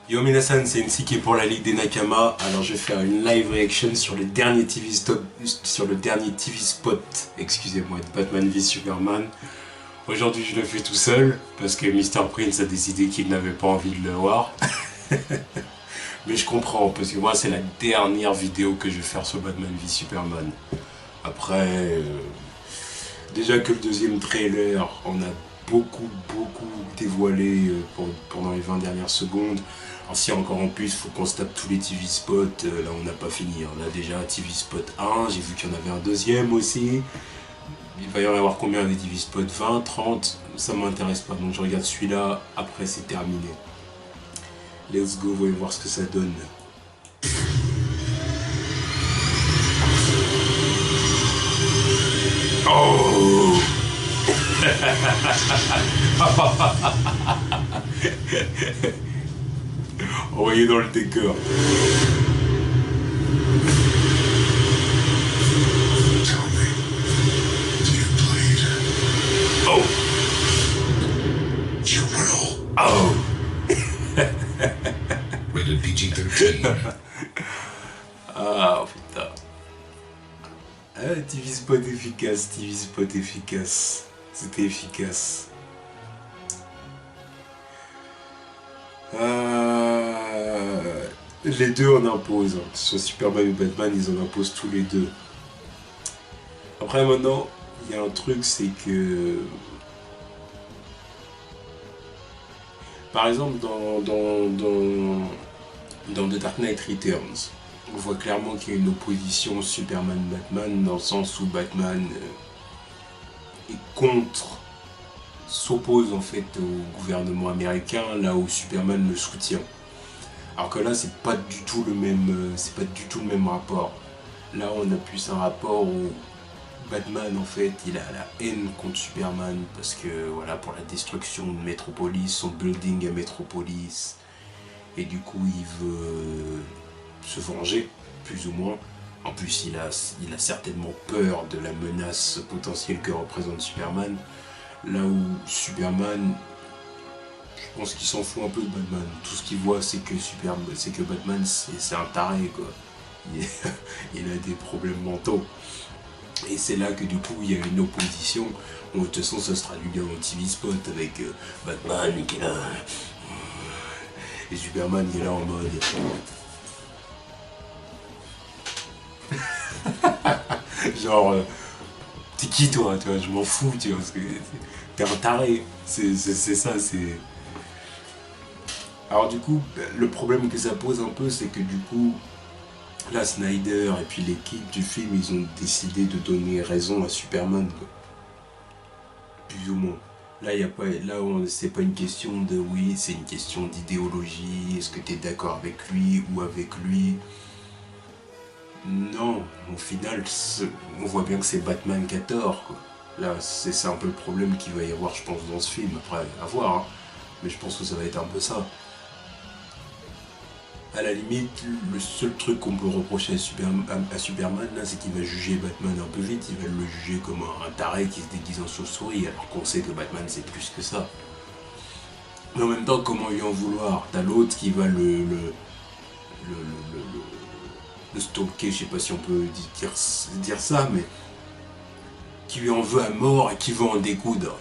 Yo minasan, c'est NC qui est pour la Ligue des Nakama. Alors je vais faire une live reaction sur le dernier TV spot, excusez-moi, de Batman v Superman. Aujourd'hui je le fais tout seul parce que Mr. Prince a décidé qu'il n'avait pas envie de le voir. Mais je comprends parce que moi c'est la dernière vidéo que je vais faire sur Batman v Superman. Après, déjà que le deuxième trailer, on a beaucoup dévoilé pendant les 20 dernières secondes. Alors si encore en plus, il faut qu'on se tape tous les TV spots, là on n'a pas fini. On a déjà TV spot 1, j'ai vu qu'il y en avait un deuxième aussi. Il va y en avoir combien des TV spots? 20, 30, ça m'intéresse pas. Donc je regarde celui-là, après c'est terminé. Let's go, voyons voir ce que ça donne. Oh envoyé dans le décor. Oh you will. Oh Rated PG-13. ah putain. Ah, TV spot efficace, TV spot efficace. C'était efficace. Les deux en imposent. Que ce soit Superman ou Batman, ils en imposent tous les deux. Après maintenant, il y a un truc, c'est que... Par exemple, dans The Dark Knight Returns, on voit clairement qu'il y a une opposition Superman-Batman, dans le sens où Batman est contre, s'oppose en fait au gouvernement américain, là où Superman le soutient. Alors que là, c'est pas du tout le même rapport. Là, on a plus un rapport où Batman, en fait, il a la haine contre Superman parce que, voilà, pour la destruction de Metropolis, son building à Metropolis, et du coup, il veut se venger, plus ou moins. En plus, il a certainement peur de la menace potentielle que représente Superman. Là où Superman, je pense qu'il s'en fout un peu de Batman. Tout ce qu'il voit, c'est que Batman, c'est un taré, quoi. Il a des problèmes mentaux. Et c'est là que du coup, il y a une opposition. Bon, de toute façon, ça se traduit bien en TV spot avec Batman qui est là. Et Superman qui est là en mode... genre, t'es qui toi, tu vois, je m'en fous, tu vois, parce que t'es un taré. C'est ça, c'est... Alors du coup, le problème que ça pose un peu, c'est que du coup, là, Snyder et puis l'équipe du film, ils ont décidé de donner raison à Superman, quoi. Plus ou moins. Là, c'est pas une question de oui, c'est une question d'idéologie. Est-ce que tu es d'accord avec lui ou avec lui? Non, au final, on voit bien que c'est Batman qui a tort, quoi. Là, c'est un peu le problème qu'il va y avoir, je pense, dans ce film. Après, à voir, hein. Mais je pense que ça va être un peu ça. À la limite, le seul truc qu'on peut reprocher à Superman, là, c'est qu'il va juger Batman un peu vite. Il va le juger comme un taré qui se déguise en chauve-souris, alors qu'on sait que Batman c'est plus que ça. Mais en même temps, comment lui en vouloir? T'as l'autre qui va le stalker, je sais pas si on peut dire ça, mais qui lui en veut à mort et qui veut en découdre.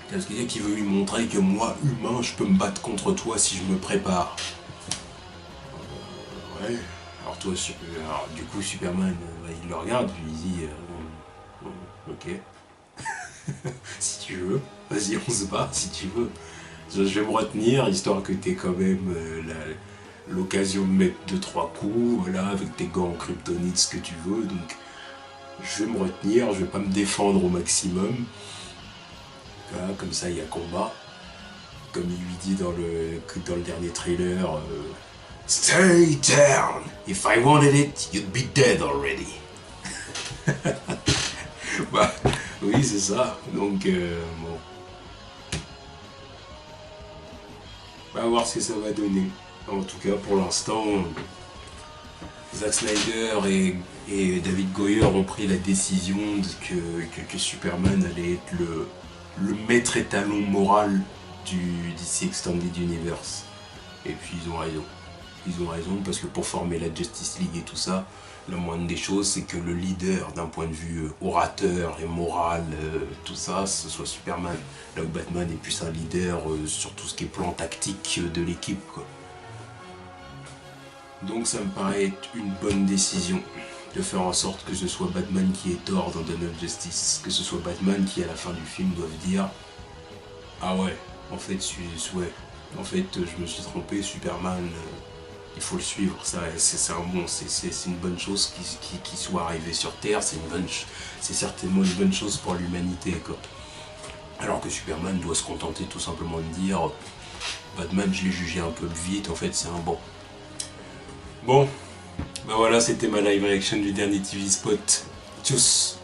Parce qu'il veut lui montrer que moi, humain, je peux me battre contre toi si je me prépare. Ouais. Alors toi, du coup, Superman, il le regarde, puis il dit ok, si tu veux, vas-y, on se bat, si tu veux. Je vais me retenir, histoire que t'aies quand même l'occasion de mettre 2-3 coups, voilà, avec tes gants en kryptonite, ce que tu veux. Donc, je vais me retenir, je vais pas me défendre au maximum. Voilà, comme ça, il y a combat. Comme il lui dit dans le dernier trailer. Stay down. If I wanted it, you'd be dead already. Bah, oui, c'est ça. Donc, bon. On va voir ce que ça va donner. En tout cas, pour l'instant, Zack Snyder et David Goyer ont pris la décision que Superman allait être le maître étalon moral du DC Extended Universe. Et puis ils ont raison. Ils ont raison parce que pour former la Justice League et tout ça, la moindre des choses, c'est que le leader d'un point de vue orateur et moral, tout ça, ce soit Superman. Là où Batman est plus un leader sur tout ce qui est plan tactique de l'équipe, quoi. Donc ça me paraît être une bonne décision de faire en sorte que ce soit Batman qui est tort dans Dawn of Justice, que ce soit Batman qui à la fin du film doivent dire ah ouais, en fait, je me suis trompé, Superman, il faut le suivre, c'est une bonne chose qu'il soit arrivé sur Terre, c'est certainement une bonne chose pour l'humanité, quoi. Alors que Superman doit se contenter tout simplement de dire Batman, je l'ai jugé un peu vite, en fait c'est un bon. Bon, bah voilà, c'était ma live reaction du dernier TV Spot. Tchuss.